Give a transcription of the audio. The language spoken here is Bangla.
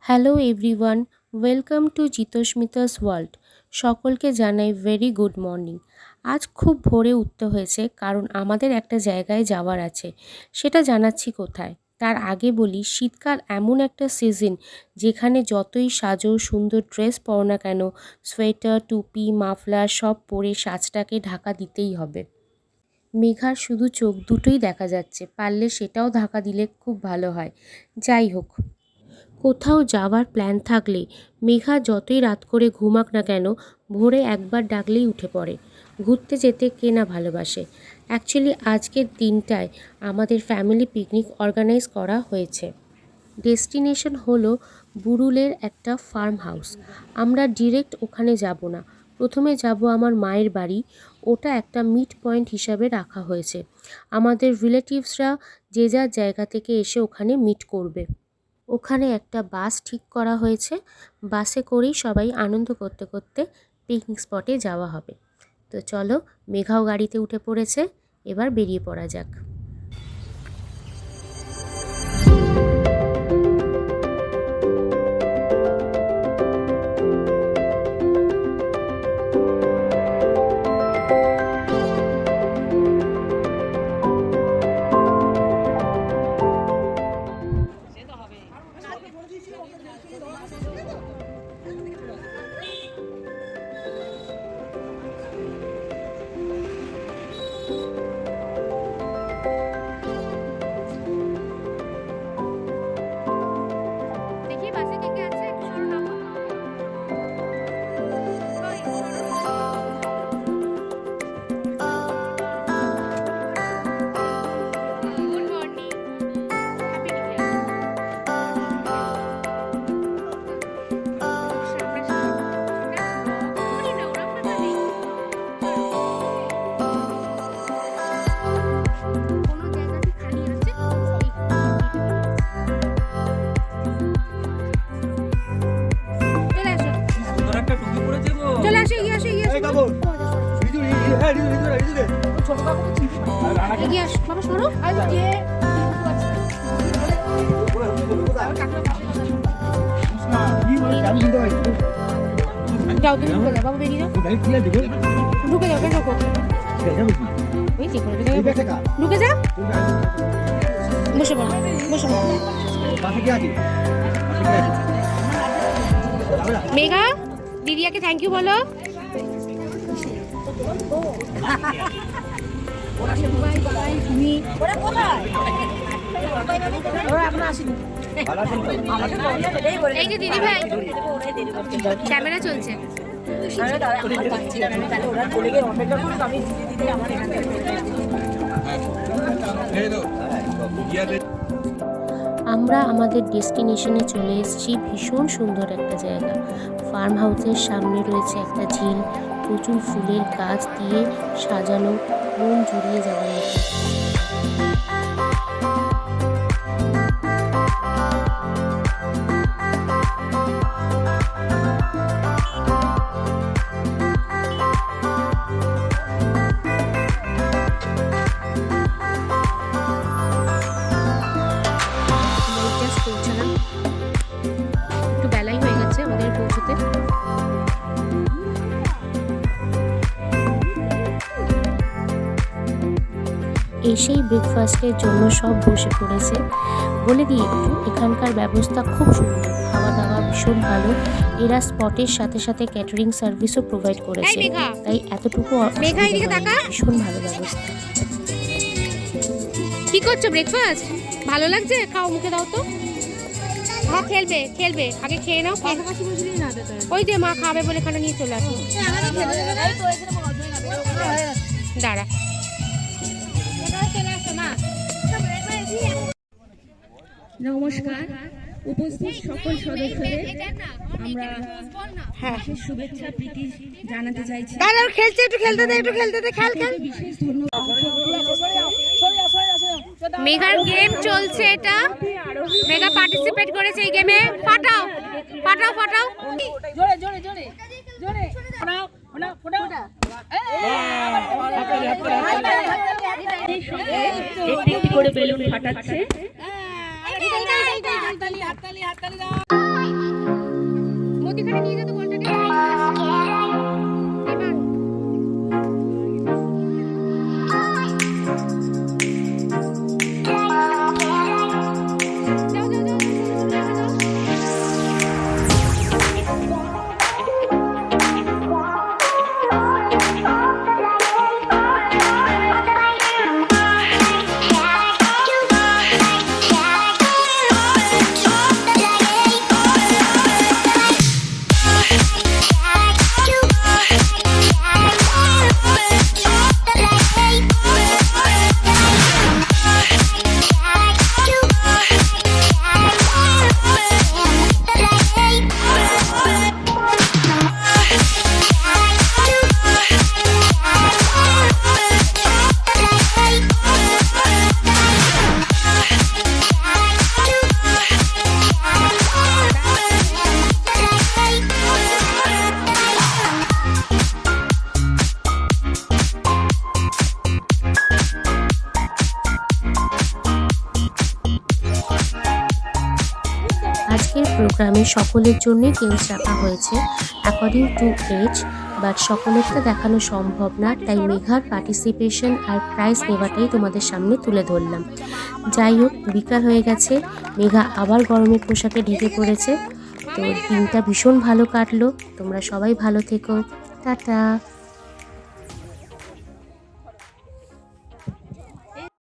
Hello everyone, welcome to Jitsmita's world. সকলকে জানাই ভেরি গুড মর্নিং। আজ খুব ভোরে উঠতে হয়েছে কারণ আমাদের একটা জায়গায় যাওয়ার আছে, সেটা জানাচ্ছি কোথায়। তার আগে বলি, শীতকাল এমন একটা সিজন যেখানে যতই সাজো, সুন্দর ড্রেস পরো না কেন, সোয়েটার, টুপি, মাফলার সব পরে সাজটাকে ঢাকা দিতেই হবে। মেঘার শুধু চোখ দুটোই দেখা যাচ্ছে, পারলে সেটাও ঢাকা দিলে খুব ভালো হয়। যাই হোক, কোথাও যাওয়ার প্ল্যান থাকলে মেঘা যতই রাত করে ঘুমাক না কেন, ভোরে একবার ডাকলেই উঠে পড়ে। ঘুরতে যেতে কে না ভালোবাসে। অ্যাকচুয়ালি আজকের দিনটায় আমাদের ফ্যামিলি পিকনিক অর্গানাইজ করা হয়েছে। ডেস্টিনেশন হলো বুরুলের একটা ফার্ম হাউস। আমরা ডিরেক্ট ওখানে যাব না, প্রথমে যাব আমার মায়ের বাড়ি। ওটা একটা মিড পয়েন্ট হিসাবে রাখা হয়েছে। আমাদের রিলেটিভসরা যে যার জায়গা থেকে এসে ওখানে মিট করবে। ওখানে একটা বাস ঠিক করা হয়েছে, বাসে করেই সবাই আনন্দ করতে করতে পিকনিক স্পটে যাওয়া হবে। তো চলো, মেঘাও গাড়িতে উঠে পড়েছে, এবার বেরিয়ে পড়া যাক। যাও তুমি ঢুকে যাও, বাবু বেরিয়ে যাও, ঢুকে যাও, ঢুকে যাও, বসে পড়ো, বসে পড়ো। মেঘা, দিদিয়াকে থ্যাংক ইউ বলো। এই যে দিদি ভাই, ক্যামেরা চলছে। আমরা আমাদের ডেস্টিনেশনে চলে এসেছি। ভীষণ সুন্দর একটা জায়গা। ফার্ম হাউসের সামনে রয়েছে একটা ঝিল, প্রচুর ফুলের গাছ দিয়ে সাজানো, মন জুড়িয়ে যাওয়ার মতো। একটু বেলাই হয়ে গেছে আমাদের পৌঁছতে। এসেই ব্রেকফাস্টের জন্য সব বসে পড়েছে। বলে দিই একটু, এখানকার ব্যবস্থা খুব সুন্দর, খাওয়া দাওয়া ভীষণ ভালো। এরা স্পটের সাথে সাথে ক্যাটারিং সার্ভিসও প্রোভাইড করেছে, তাই এতটুকু ভীষণ ভালো ব্যবস্থা। কি করছো? ব্রেকফাস্ট ভালো লাগছে? খাও, মুখে দাও তো। হ্যাঁ, খেলবে খেলবে, আগে খেয়ে নাও। ওই যে মা খাবে বলে এখানে নিয়ে চলে আসো। দাঁড়া, নমস্কার। উপস্থিত সকল সদস্যদের আমরা শুভেচ্ছা প্রীতি জানাতে চাইছি। খেলছে, একটু খেলতে দে, একটু খেলতে দে, খেল খেল। বিশেষ ধন্যবাদ। মেঘার গেম চলছে, এটা মেঘা পার্টিসিপেট করেছে এই গেমে। ফাটাও ফাটাও ফাটাও, জোরে জোরে জোরে জোরে ফোড়াও ফোড়াও ফোড়াও। একটি করে বেলুন ফাটাচ্ছে। হাততালি হাততালি হাততালি দাও। আজকের প্রোগ্রামে সকলের জন্যই গেমস রাখা হয়েছে অ্যাকর্ডিং টু এজ, বাট সকলেরটা দেখানো সম্ভব না, তাই মেঘার পার্টিসিপেশন আর প্রাইজ নেওয়াটাই তোমাদের সামনে তুলে ধরলাম। যাই হোক, বিকাল হয়ে গেছে, মেঘা আবার গরমের পোশাকে ঢেকে পড়েছে। তো দিনটা ভীষণ ভালো কাটলো। তোমরা সবাই ভালো থেকো। টাটা।